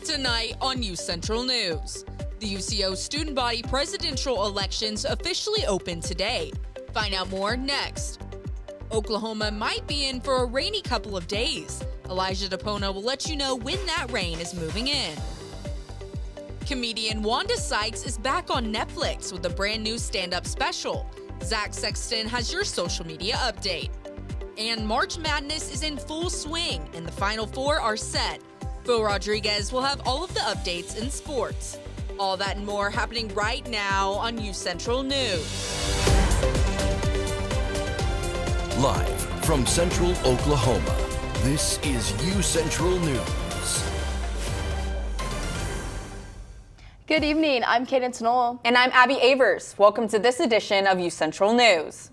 Tonight on UCentral News, the UCO student body presidential elections officially open today. Find out more next. Oklahoma might be in for a rainy couple of days. Elijah DePona will let you know when that rain is moving in. Comedian Wanda Sykes is back on Netflix with a brand new stand-up special. Zach Sexton has your social media update. And March Madness is in full swing, and the Final Four are set. Phil Rodriguez will have all of the updates in sports. All that and more happening right now on UCentral News. Live from Central Oklahoma, this is UCentral News. Good evening, I'm Cadence Knoll. And I'm Abby Avers. Welcome to this edition of UCentral News.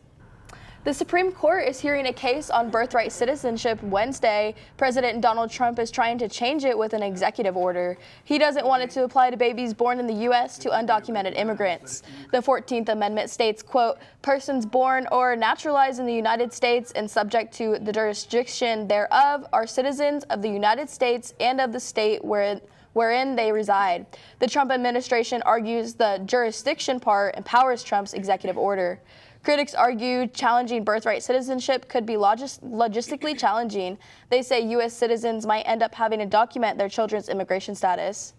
The Supreme Court is hearing a case on birthright citizenship Wednesday. President Donald Trump is trying to change it with an executive order. He doesn't want it to apply to babies born in the U.S. to undocumented immigrants. The 14th Amendment states, quote, persons born or naturalized in the United States and subject to the jurisdiction thereof are citizens of the United States and of the state wherein they reside. The Trump administration argues the jurisdiction part empowers Trump's executive order. Critics argue challenging birthright citizenship could be logistically challenging. They say U.S. citizens might end up having to document their children's immigration status.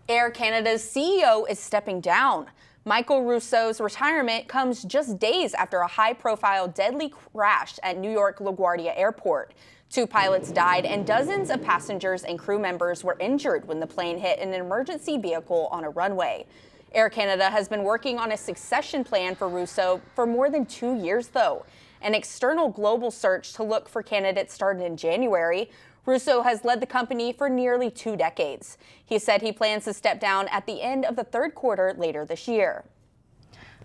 Air Canada's CEO is stepping down. Michael Rousseau's retirement comes just days after a high-profile deadly crash at New York LaGuardia Airport. 2 pilots died and dozens of passengers and crew members were injured when the plane hit an emergency vehicle on a runway. Air Canada has been working on a succession plan for Rousseau for more than 2 years, though. An external global search to look for candidates started in January. Rousseau has led the company for nearly 2 decades. He said he plans to step down at the end of the third quarter later this year.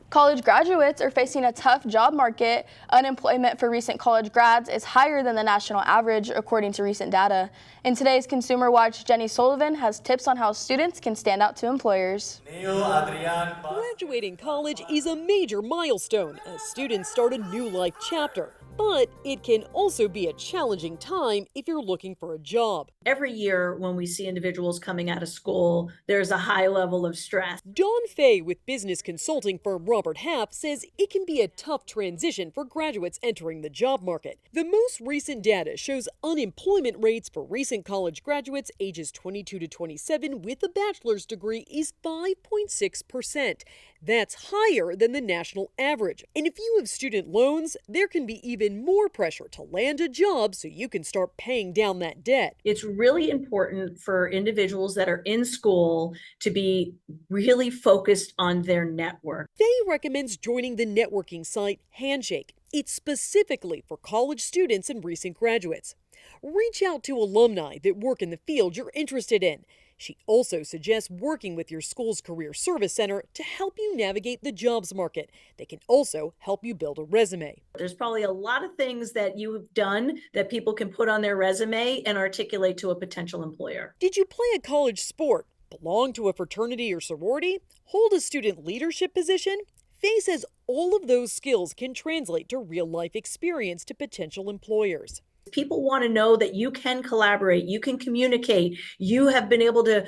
College graduates are facing a tough job market. Unemployment for recent college grads is higher than the national average, according to recent data. In today's Consumer Watch, Jenny Sullivan has tips on how students can stand out to employers. Graduating college is a major milestone as students start a new life chapter. But it can also be a challenging time if you're looking for a job. Every year when we see individuals coming out of school, there's a high level of stress. Dawn Fay with business consulting firm Robert Half says it can be a tough transition for graduates entering the job market. The most recent data shows unemployment rates for recent college graduates ages 22 to 27 with a bachelor's degree is 5.6%. That's higher than the national average. And if you have student loans, there can be even more pressure to land a job so you can start paying down that debt. It's really important for individuals that are in school to be really focused on their network. Faye recommends joining the networking site Handshake. It's specifically for college students and recent graduates. Reach out to alumni that work in the field you're interested in. She also suggests working with your school's Career Service Center to help you navigate the jobs market. They can also help you build a resume. There's probably a lot of things that you have done that people can put on their resume and articulate to a potential employer. Did you play a college sport, belong to a fraternity or sorority, hold a student leadership position? Faye says all of those skills can translate to real-life experience to potential employers. People want to know that you can collaborate, you can communicate, you have been able to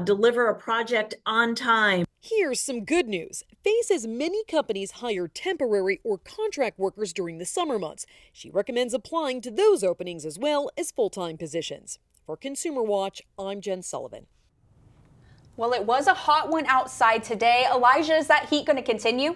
deliver a project on time. Here's some good news. Faye says many companies hire temporary or contract workers during the summer months. She recommends applying to those openings as well as full-time positions. For Consumer Watch, I'm Jen Sullivan. Well, it was a hot one outside today. Elijah, is that heat going to continue?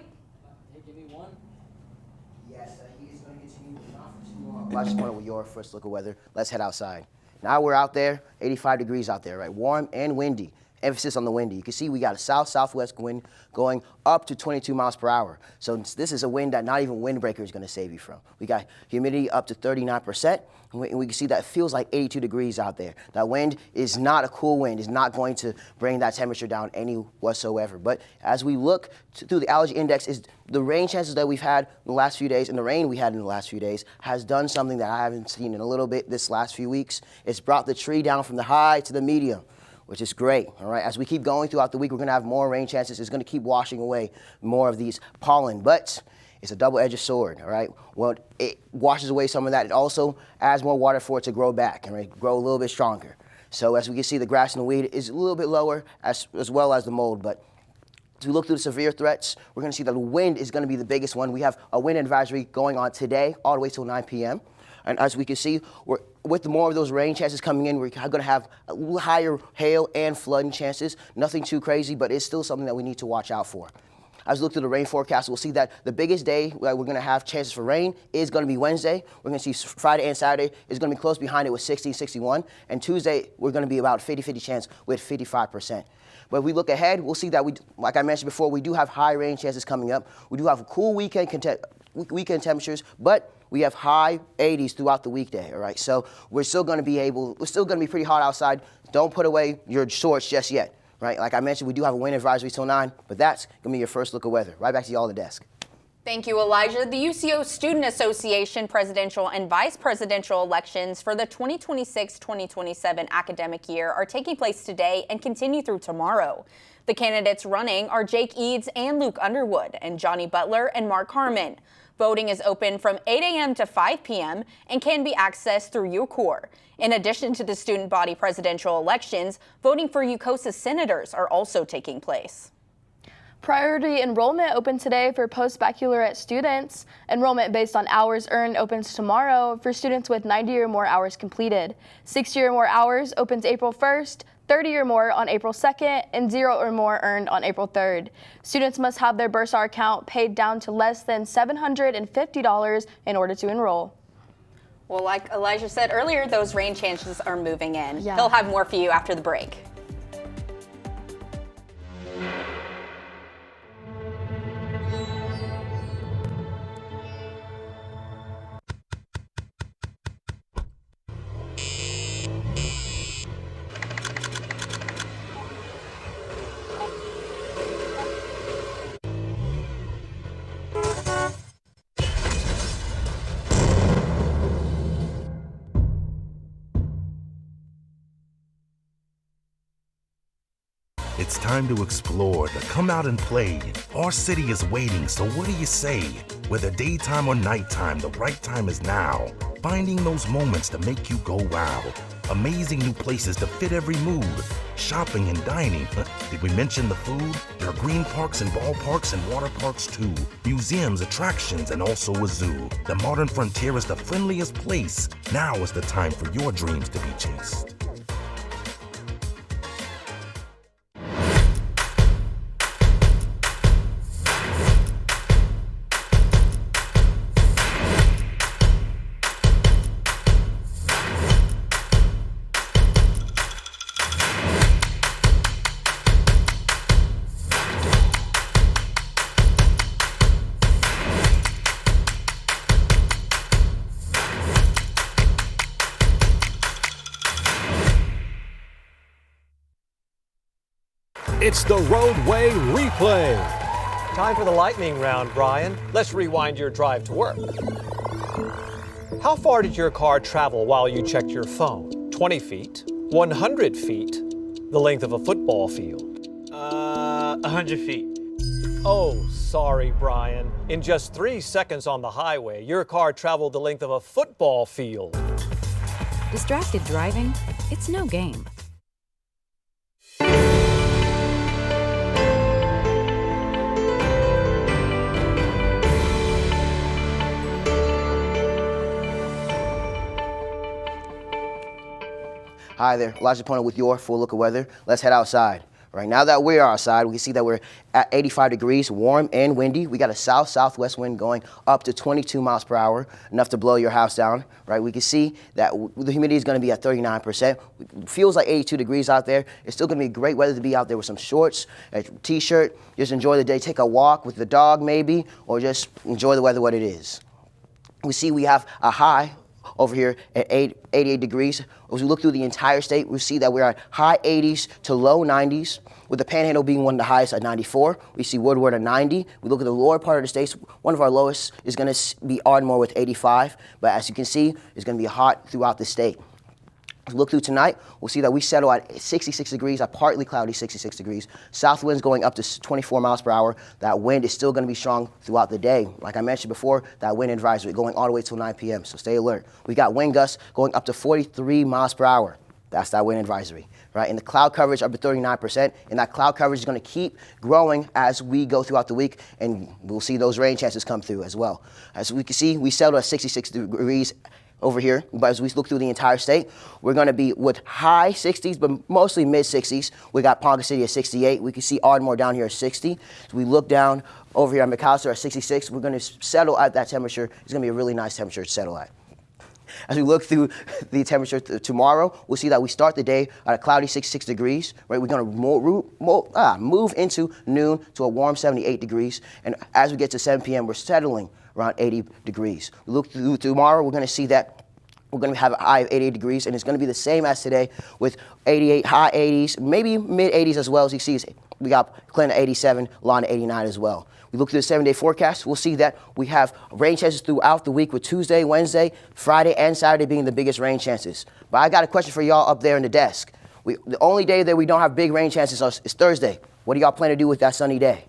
Well, I just wanted your first look at weather. Let's head outside. Now we're out there, 85 degrees out there, right? Warm and windy. Emphasis on the windy. You can see we got a south-southwest wind going up to 22 miles per hour. So this is a wind that not even windbreaker is going to save you from. We got humidity up to 39%, and we can see that it feels like 82 degrees out there. That wind is not a cool wind. It's not going to bring that temperature down any whatsoever. But as we look through the allergy index, is the rain chances that we've had in the last few days and the rain we had in the last few days has done something that I haven't seen in a little bit this last few weeks. It's brought the tree down from the high to the medium, which is great, all right? As we keep going throughout the week, we're gonna have more rain chances. It's gonna keep washing away more of these pollen, but it's a double-edged sword, all right? Well, it washes away some of that. It also adds more water for it to grow back and grow a little bit stronger. So as we can see, the grass and the weed is a little bit lower as well as the mold. But as we look through the severe threats, we're going to see that the wind is going to be the biggest one. We have a wind advisory going on today all the way till 9 p.m. And as we can see, with more of those rain chances coming in, we're going to have a little higher hail and flooding chances. Nothing too crazy, but it's still something that we need to watch out for. As we look through the rain forecast, we'll see that the biggest day that we're going to have chances for rain is going to be Wednesday. We're going to see Friday and Saturday is going to be close behind it with 60, 61. And Tuesday, we're going to be about 50-50 chance with 55%. But if we look ahead, we'll see that like I mentioned before, we do have high rain chances coming up. We do have cool weekend temperatures, but we have high 80s throughout the weekday, all right? So we're still going to be pretty hot outside. Don't put away your shorts just yet, right? Like I mentioned, we do have a wind advisory till 9, but that's going to be your first look at weather. Right back to y'all on the desk. Thank you, Elijah. The UCO Student Association presidential and vice presidential elections for the 2026-2027 academic year are taking place today and continue through tomorrow. The candidates running are Jake Eads and Luke Underwood, and Johnny Butler and Mark Harmon. Voting is open from 8 a.m. to 5 p.m. and can be accessed through UCOR. In addition to the student body presidential elections, voting for UCOSA senators are also taking place. Priority enrollment opened today for post-baccalaureate students. Enrollment based on hours earned opens tomorrow for students with 90 or more hours completed. 60 or more hours opens April 1st, 30 or more on April 2nd, and 0 or more earned on April 3rd. Students must have their Bursar account paid down to less than $750 in order to enroll. Well, like Elijah said earlier, those rain chances are moving in. Yeah. He'll have more for you after the break. It's time to explore, to come out and play. Our city is waiting, so what do you say? Whether daytime or nighttime, the right time is now. Finding those moments to make you go wow. Amazing new places to fit every mood. Shopping and dining. Did we mention the food? There are green parks and ballparks and water parks too. Museums, attractions, and also a zoo. The modern frontier is the friendliest place. Now is the time for your dreams to be chased. It's the Roadway Replay. Time for the lightning round, Brian. Let's rewind your drive to work. How far did your car travel while you checked your phone? 20 feet? 100 feet? The length of a football field? 100 feet. Oh, sorry, Brian. In just 3 seconds on the highway, your car traveled the length of a football field. Distracted driving? It's no game. Hi there, Elijah Pono with your full look of weather. Let's head outside. Right now that we're outside, we can see that we're at 85 degrees, warm and windy. We got a south-southwest wind going up to 22 miles per hour, enough to blow your house down, right? We can see that the humidity is going to be at 39%. It feels like 82 degrees out there. It's still going to be great weather to be out there with some shorts, a t-shirt, just enjoy the day, take a walk with the dog maybe, or just enjoy the weather what it is. We see we have a high over here at 88 degrees. As we look through the entire state, we see that we're at high 80s to low 90s, with the Panhandle being one of the highest at 94. We see Woodward at 90. We look at the lower part of the states, one of our lowest is going to be Ardmore with 85. But as you can see, it's going to be hot throughout the state. As we look through tonight, we'll see that we settle at 66 degrees, a partly cloudy 66 degrees. South winds going up to 24 miles per hour. That wind is still going to be strong throughout the day. Like I mentioned before, that wind advisory going all the way till 9 p.m., so stay alert. We got wind gusts going up to 43 miles per hour. That's that wind advisory, right? And the cloud coverage up to 39%, and that cloud coverage is going to keep growing as we go throughout the week, and we'll see those rain chances come through as well. As we can see, we settled at 66 degrees over here, but as we look through the entire state, we're going to be with high 60s, but mostly mid 60s. We got Ponca City at 68. We can see Ardmore down here at 60. So we look down over here at McAllister at 66. We're going to settle at that temperature. It's going to be a really nice temperature to settle at. As we look through the temperature tomorrow, we'll see that we start the day at a cloudy 66 degrees, right? We're going to move into noon to a warm 78 degrees. And as we get to 7 p.m., we're settling around 80 degrees. We look through tomorrow, we're going to see that we're going to have a high of 88 degrees, and it's going to be the same as today with 88, high 80s, maybe mid 80s as well. As you see, we got Clinton at 87, Lon at 89 as well. We look through the 7-day forecast, we'll see that we have rain chances throughout the week with Tuesday, Wednesday, Friday, and Saturday being the biggest rain chances. But I got a question for y'all up there in the desk. The only day that we don't have big rain chances is Thursday. What do y'all plan to do with that sunny day?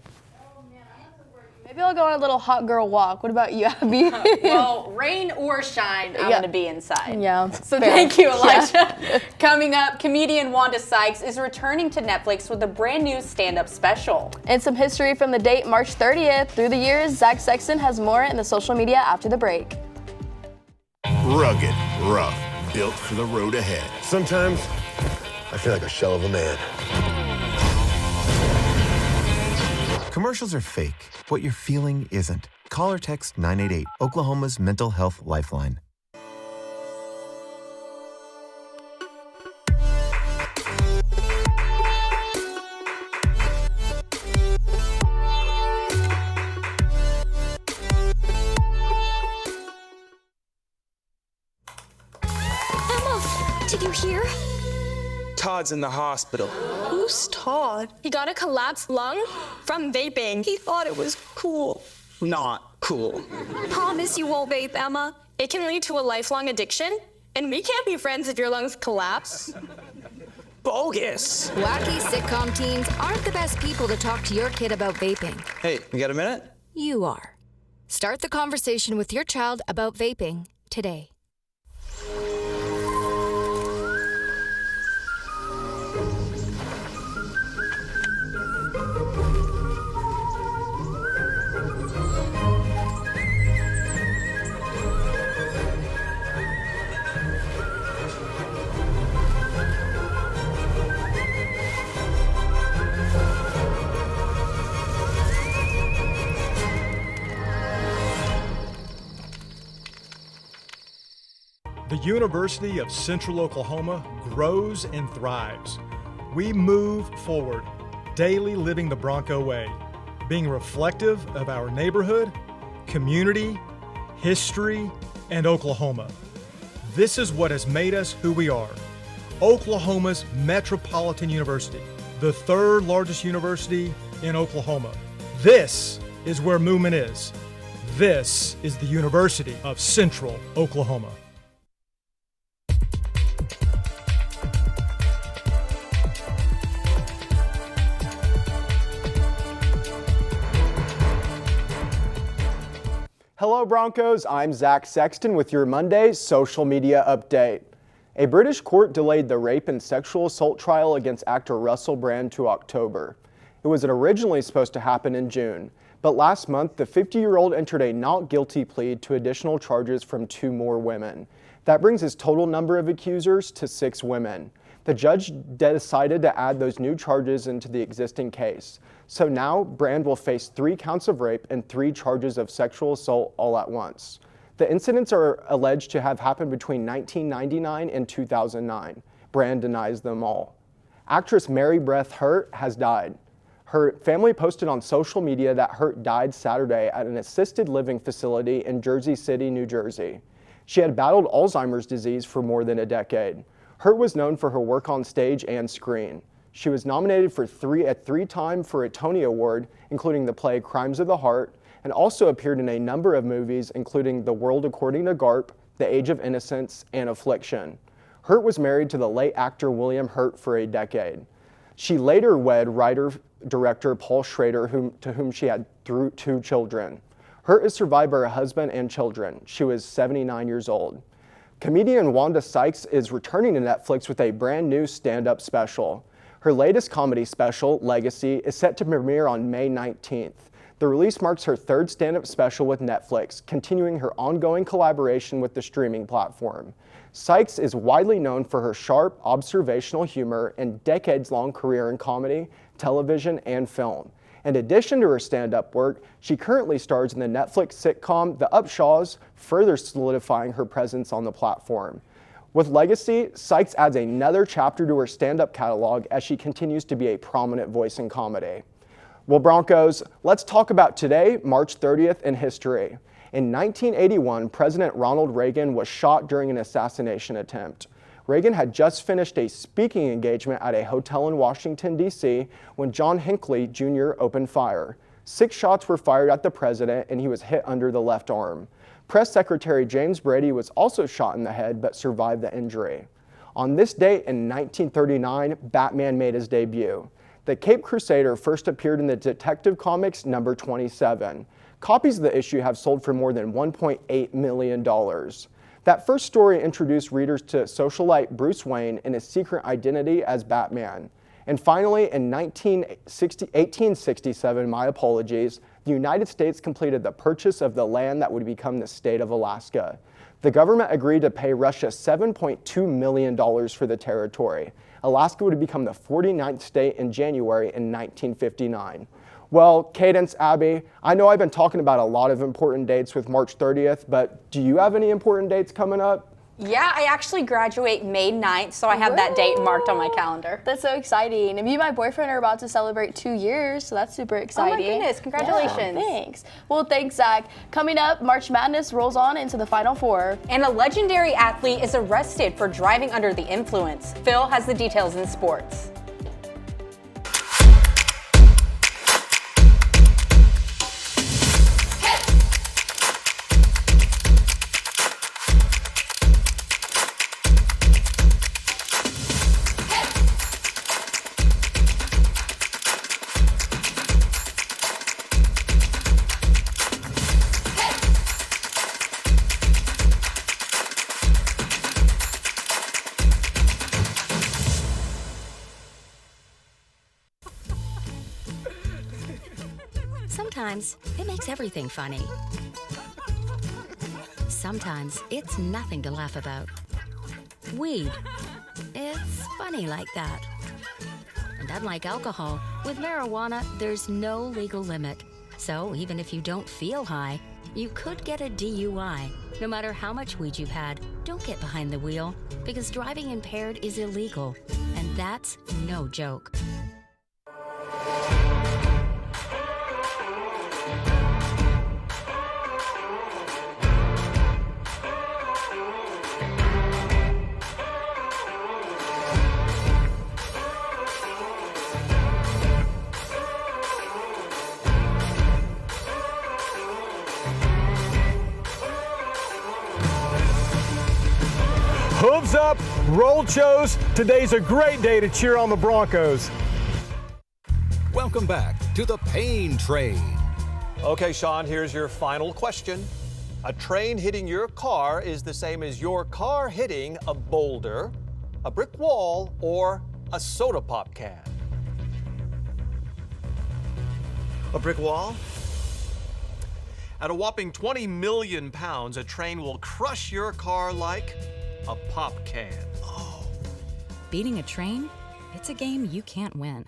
Maybe I'll go on a little hot girl walk. What about you, Abby? Well, rain or shine, I'm going to be inside. Yeah. So thank you, Elijah. Yeah. Coming up, comedian Wanda Sykes is returning to Netflix with a brand new stand-up special. And some history from the date March 30th through the years. Zach Sexton has more in the social media after the break. Rugged, rough, built for the road ahead. Sometimes I feel like a shell of a man. Commercials are fake. What you're feeling isn't. Call or text 988, Oklahoma's mental health lifeline. Emma, did you hear? Todd's in the hospital. Who's Todd? He got a collapsed lung from vaping. He thought it was cool. Not cool. Promise you won't vape, Emma. It can lead to a lifelong addiction, and we can't be friends if your lungs collapse. Bogus. Wacky sitcom teens aren't the best people to talk to your kid about vaping. Hey, you got a minute? You are. Start the conversation with your child about vaping today. The University of Central Oklahoma grows and thrives. We move forward, daily living the Bronco way, being reflective of our neighborhood, community, history, and Oklahoma. This is what has made us who we are. Oklahoma's Metropolitan University, the third largest university in Oklahoma. This is where movement is. This is the University of Central Oklahoma. Hello Broncos, I'm Zach Sexton with your Monday social media update. A British court delayed the rape and sexual assault trial against actor Russell Brand to October. It was originally supposed to happen in June, but last month the 50-year-old entered a not guilty plea to additional charges from 2 more women. That brings his total number of accusers to 6 women. The judge decided to add those new charges into the existing case. So now Brand will face 3 counts of rape and 3 charges of sexual assault all at once. The incidents are alleged to have happened between 1999 and 2009. Brand denies them all. Actress Mary Beth Hurt has died. Her family posted on social media that Hurt died Saturday at an assisted living facility in Jersey City, New Jersey. She had battled Alzheimer's disease for more than a decade. Hurt was known for her work on stage and screen. She was nominated for 3 times for a Tony Award, including the play Crimes of the Heart, and also appeared in a number of movies, including The World According to Garp, The Age of Innocence, and Affliction. Hurt was married to the late actor William Hurt for a decade. She later wed writer-director Paul Schrader, to whom she had 2 children. Hurt is survived by her husband and children. She was 79 years old. Comedian Wanda Sykes is returning to Netflix with a brand new stand-up special. Her latest comedy special, Legacy, is set to premiere on May 19th. The release marks her third stand-up special with Netflix, continuing her ongoing collaboration with the streaming platform. Sykes is widely known for her sharp, observational humor and decades-long career in comedy, television, and film. In addition to her stand-up work, she currently stars in the Netflix sitcom The Upshaws, further solidifying her presence on the platform. With Legacy, Sykes adds another chapter to her stand-up catalog as she continues to be a prominent voice in comedy. Well, Broncos, let's talk about today, March 30th, in history. In 1981, President Ronald Reagan was shot during an assassination attempt. Reagan had just finished a speaking engagement at a hotel in Washington, D.C. when John Hinckley Jr. opened fire. 6 shots were fired at the president and he was hit under the left arm. Press Secretary James Brady was also shot in the head but survived the injury. On this date in 1939, Batman made his debut. The Caped Crusader first appeared in the Detective Comics number 27. Copies of the issue have sold for more than $1.8 million. That first story introduced readers to socialite Bruce Wayne and his secret identity as Batman. And finally, in 1867, my apologies, the United States completed the purchase of the land that would become the state of Alaska. The government agreed to pay Russia $7.2 million for the territory. Alaska would become the 49th state in January in 1959. Well, Cadence, Abby, I know I've been talking about a lot of important dates with March 30th, but do you have any important dates coming up? Yeah, I actually graduate May 9th, so I have that date marked on my calendar. That's so exciting. And me and my boyfriend are about to celebrate 2 years, so that's super exciting. Oh my goodness, congratulations. Yeah, thanks. Well, thanks, Zach. Coming up, March Madness rolls on into the Final Four. And a legendary athlete is arrested for driving under the influence. Phil has the details in sports. Sometimes it makes everything funny. Sometimes it's nothing to laugh about. Weed. It's funny like that. And unlike alcohol, with marijuana, there's no legal limit. So even if you don't feel high, you could get a DUI. No matter how much weed you've had, don't get behind the wheel, because driving impaired is illegal. And that's no joke. Hooves up, roll Chos. Today's a great day to cheer on the Broncos. Welcome back to the Pain Train. Okay, Sean, here's your final question. A train hitting your car is the same as your car hitting a boulder, a brick wall, or a soda pop can. A brick wall? At a whopping 20 million pounds, a train will crush your car like a pop can. Oh. Beating a train? It's a game you can't win.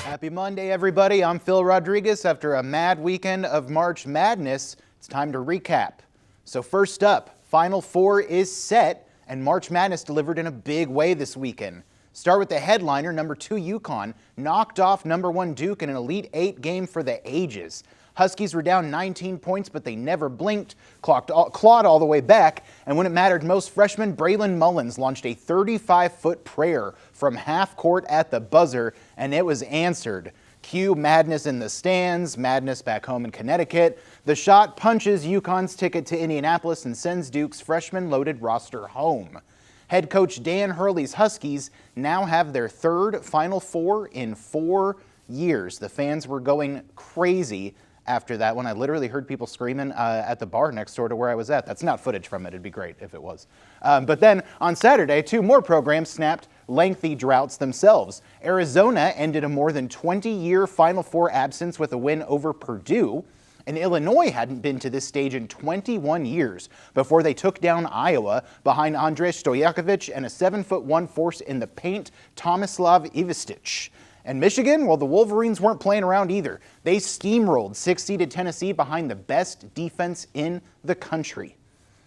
Happy Monday, everybody. I'm Phil Rodriguez. After a mad weekend of March Madness, it's time to recap. So first up, Final Four is set, and March Madness delivered in a big way this weekend. Start with the headliner, number 2 UConn, knocked off number 1 Duke in an Elite 8 game for the ages. Huskies were down 19 points, but they never blinked, clawed all the way back, and when it mattered most, freshman Braylon Mullins launched a 35-foot prayer from half court at the buzzer, and it was answered. Cue madness in the stands, madness back home in Connecticut. The shot punches UConn's ticket to Indianapolis and sends Duke's freshman loaded roster home. Head coach Dan Hurley's Huskies now have their third Final Four in 4 years. The fans were going crazy after that one. I literally heard people screaming at the bar next door to where I was at. That's not footage from it. It'd be great if it was. But then on Saturday, 2 more programs snapped lengthy droughts themselves. Arizona ended a more than 20-year Final Four absence with a win over Purdue. And Illinois hadn't been to this stage in 21 years before they took down Iowa behind Andrej Stojakovic and a 7'1" force in the paint, Tomislav Ivisic. And Michigan, well, the Wolverines weren't playing around either. They steamrolled 6-seeded Tennessee behind the best defense in the country.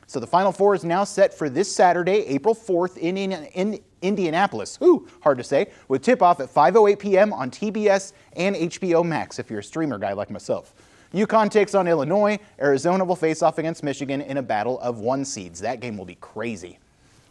So the Final Four is now set for this Saturday, April 4th in Indianapolis. Ooh, hard to say. With tip-off at 5:08 p.m. on TBS and HBO Max if you're a streamer guy like myself. UConn takes on Illinois. Arizona will face off against Michigan in a battle of 1 seeds. That game will be crazy.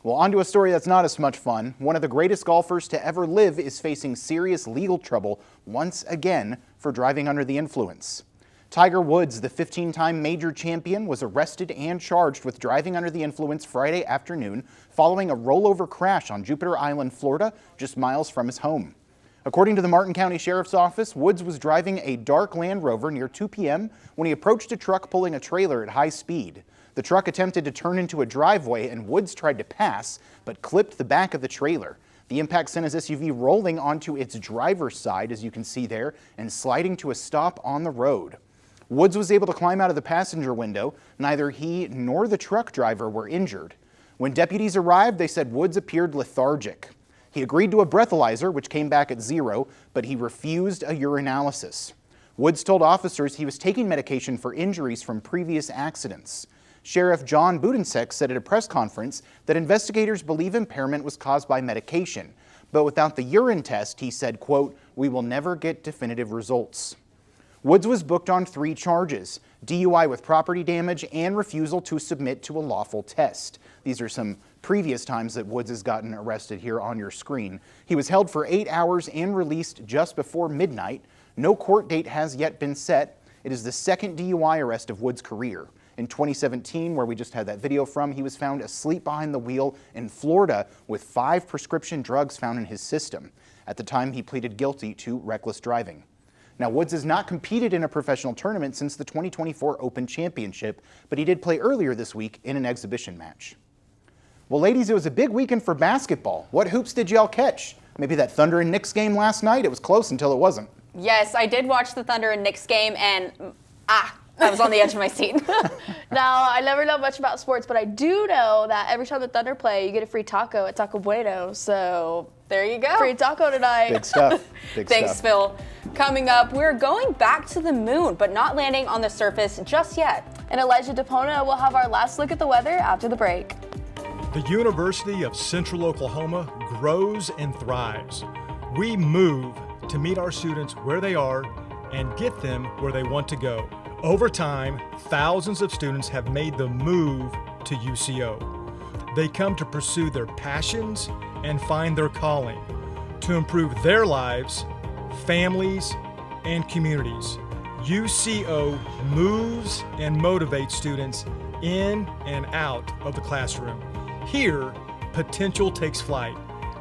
Well, on to a story that's not as much fun. One of the greatest golfers to ever live is facing serious legal trouble once again for driving under the influence. Tiger Woods, the 15-time major champion, was arrested and charged with driving under the influence Friday afternoon following a rollover crash on Jupiter Island, Florida, just miles from his home. According to the Martin County Sheriff's Office, Woods was driving a dark Land Rover near 2 p.m. when he approached a truck pulling a trailer at high speed. The truck attempted to turn into a driveway and Woods tried to pass, but clipped the back of the trailer. The impact sent his SUV rolling onto its driver's side, as you can see there, and sliding to a stop on the road. Woods was able to climb out of the passenger window. Neither he nor the truck driver were injured. When deputies arrived, they said Woods appeared lethargic. He agreed to a breathalyzer, which came back at 0, but he refused a urinalysis. Woods told officers he was taking medication for injuries from previous accidents. Sheriff John Budensek said at a press conference that investigators believe impairment was caused by medication, but without the urine test, he said, quote, "We will never get definitive results." Woods was booked on 3 charges: DUI with property damage and refusal to submit to a lawful test. These are some previous times that Woods has gotten arrested here on your screen. He was held for 8 hours and released just before midnight. No court date has yet been set. It is the second DUI arrest of Woods' career. In 2017, where we just had that video from, he was found asleep behind the wheel in Florida with 5 prescription drugs found in his system. At the time, he pleaded guilty to reckless driving. Now, Woods has not competed in a professional tournament since the 2024 Open Championship, but he did play earlier this week in an exhibition match. Well, ladies, it was a big weekend for basketball. What hoops did y'all catch? Maybe that Thunder and Knicks game last night? It was close until it wasn't. Yes, I did watch the Thunder and Knicks game, and I was on the edge of my seat. Now, I never know much about sports, but I do know that every time the Thunder play, you get a free taco at Taco Bueno. So there you go. Free taco tonight. Big stuff. Big Thanks, stuff. Phil. Coming up, we're going back to the moon, but not landing on the surface just yet. And Elijah DePona will have our last look at the weather after the break. The University of Central Oklahoma grows and thrives. We move to meet our students where they are and get them where they want to go. Over time, thousands of students have made the move to UCO. They come to pursue their passions and find their calling, to improve their lives, families, and communities. UCO moves and motivates students in and out of the classroom. Here, potential takes flight.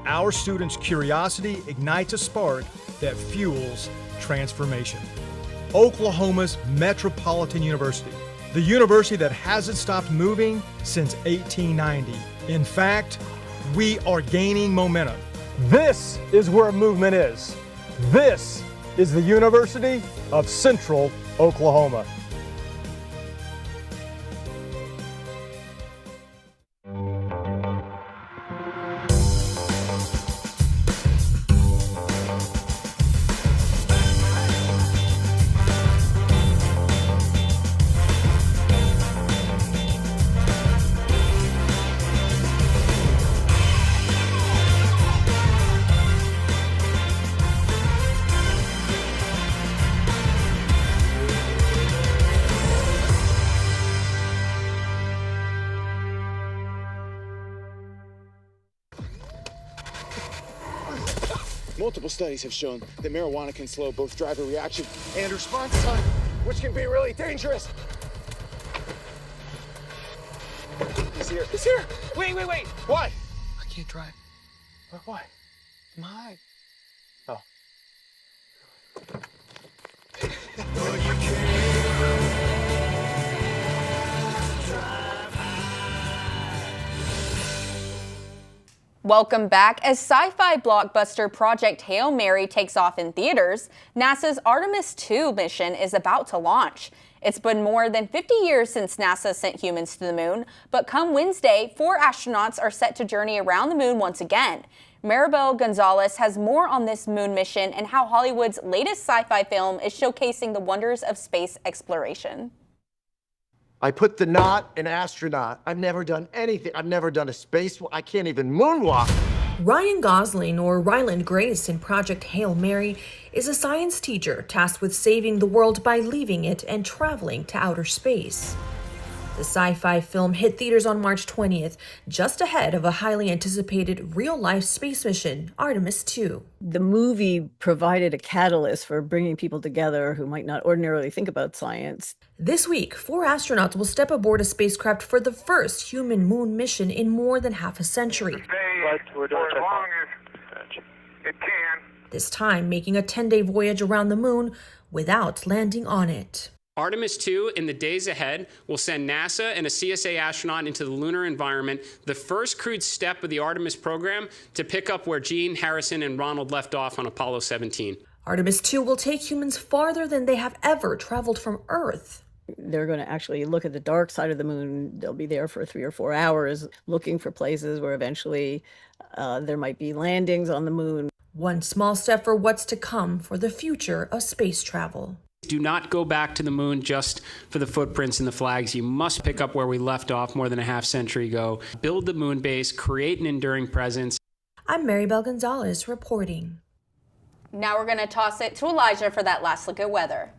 Our students' curiosity ignites a spark that fuels transformation. Oklahoma's Metropolitan University, the university that hasn't stopped moving since 1890. In fact, we are gaining momentum. This is where movement is. This is the University of Central Oklahoma. Multiple studies have shown that marijuana can slow both driver reaction and response time, which can be really dangerous. He's here. He's here. Wait. What? can't drive. Why? My. Oh. Welcome back. As sci-fi blockbuster Project Hail Mary takes off in theaters, NASA's Artemis II mission is about to launch. It's been more than 50 years since NASA sent humans to the moon, but come Wednesday, 4 astronauts are set to journey around the moon once again. Maribel Gonzalez has more on this moon mission and how Hollywood's latest sci-fi film is showcasing the wonders of space exploration. I put the knot in astronaut. I've never done anything. I've never done a space. I can't even moonwalk. Ryan Gosling, or Ryland Grace in Project Hail Mary, is a science teacher tasked with saving the world by leaving it and traveling to outer space. The sci-fi film hit theaters on March 20th, just ahead of a highly anticipated real-life space mission, Artemis II. The movie provided a catalyst for bringing people together who might not ordinarily think about science. This week, 4 astronauts will step aboard a spacecraft for the first human moon mission in more than half a century. For as long as it can. This time making a 10-day voyage around the moon without landing on it. Artemis 2, in the days ahead, will send NASA and a CSA astronaut into the lunar environment, the first crewed step of the Artemis program to pick up where Gene, Harrison, and Ronald left off on Apollo 17. Artemis 2 will take humans farther than they have ever traveled from Earth. They're going to actually look at the dark side of the moon. They'll be there for 3 or 4 hours looking for places where eventually there might be landings on the moon. One small step for what's to come for the future of space travel. Do not go back to the moon just for the footprints and the flags. You must pick up where we left off more than a half century ago. Build the moon base, create an enduring presence. I'm Maribel Gonzalez reporting. Now we're going to toss it to Elijah for that last look at weather.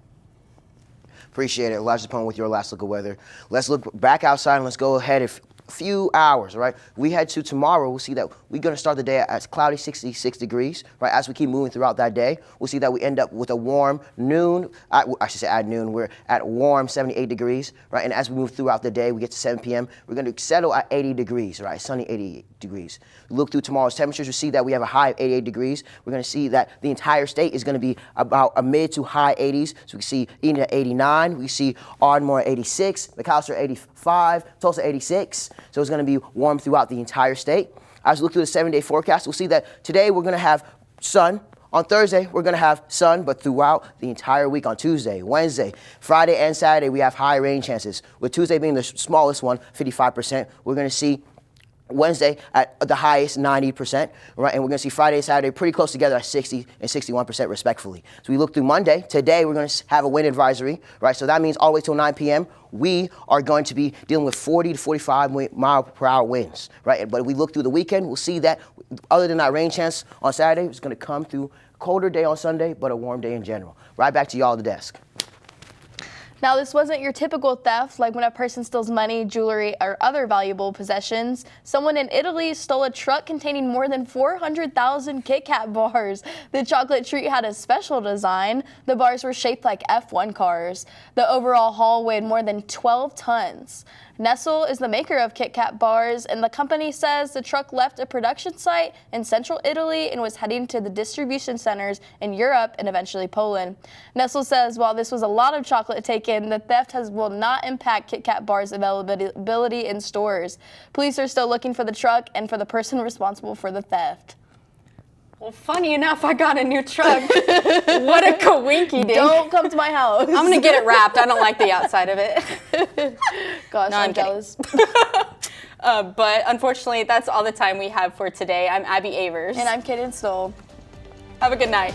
Appreciate it. Elijah Pone with your last look at weather. Let's look back outside and let's go ahead a few hours, right? We head to tomorrow. We'll see that we're going to start the day at cloudy 66 degrees, right? As we keep moving throughout that day, we'll see that we end up with a warm noon. I should say at noon, we're at warm 78 degrees, right? And as we move throughout the day, we get to 7 p.m., we're going to settle at 80 degrees, right? Sunny 88 degrees. We look through tomorrow's temperatures, we see that we have a high of 88 degrees. We're going to see that the entire state is going to be about a mid to high 80s. So we can see Eden at 89, we see Ardmore at 86, McAllister 85, Tulsa 86. So it's going to be warm throughout the entire state. As we look through the 7-day forecast, we'll see that today we're going to have sun. On Thursday, we're going to have sun, but throughout the entire week on Tuesday, Wednesday, Friday, and Saturday, we have high rain chances. With Tuesday being the smallest one, 55%, we're going to see Wednesday at the highest, 90%, right? And we're going to see Friday and Saturday pretty close together at 60 and 61% respectfully. So we look through Monday. Today, we're going to have a wind advisory, right? So that means all the way till 9 p.m., we are going to be dealing with 40 to 45 mile per hour winds, right? But if we look through the weekend, we'll see that other than that rain chance on Saturday, it's going to come through a colder day on Sunday, but a warm day in general. Right back to y'all at the desk. Now, this wasn't your typical theft, like when a person steals money, jewelry, or other valuable possessions. Someone in Italy stole a truck containing more than 400,000 Kit Kat bars. The chocolate treat had a special design. The bars were shaped like F1 cars. The overall haul weighed more than 12 tons. Nestle is the maker of Kit Kat bars, and the company says the truck left a production site in central Italy and was heading to the distribution centers in Europe and eventually Poland. Nestle says while this was a lot of chocolate taken, the theft will not impact Kit Kat bars' availability in stores. Police are still looking for the truck and for the person responsible for the theft. Well, funny enough, I got a new truck. What a coinky dink. Don't come to my house. I'm going to get it wrapped. I don't like the outside of it. Gosh, No, I'm jealous. But unfortunately, that's all the time we have for today. I'm Abby Avers. And I'm Kaden Stoll. Have a good night.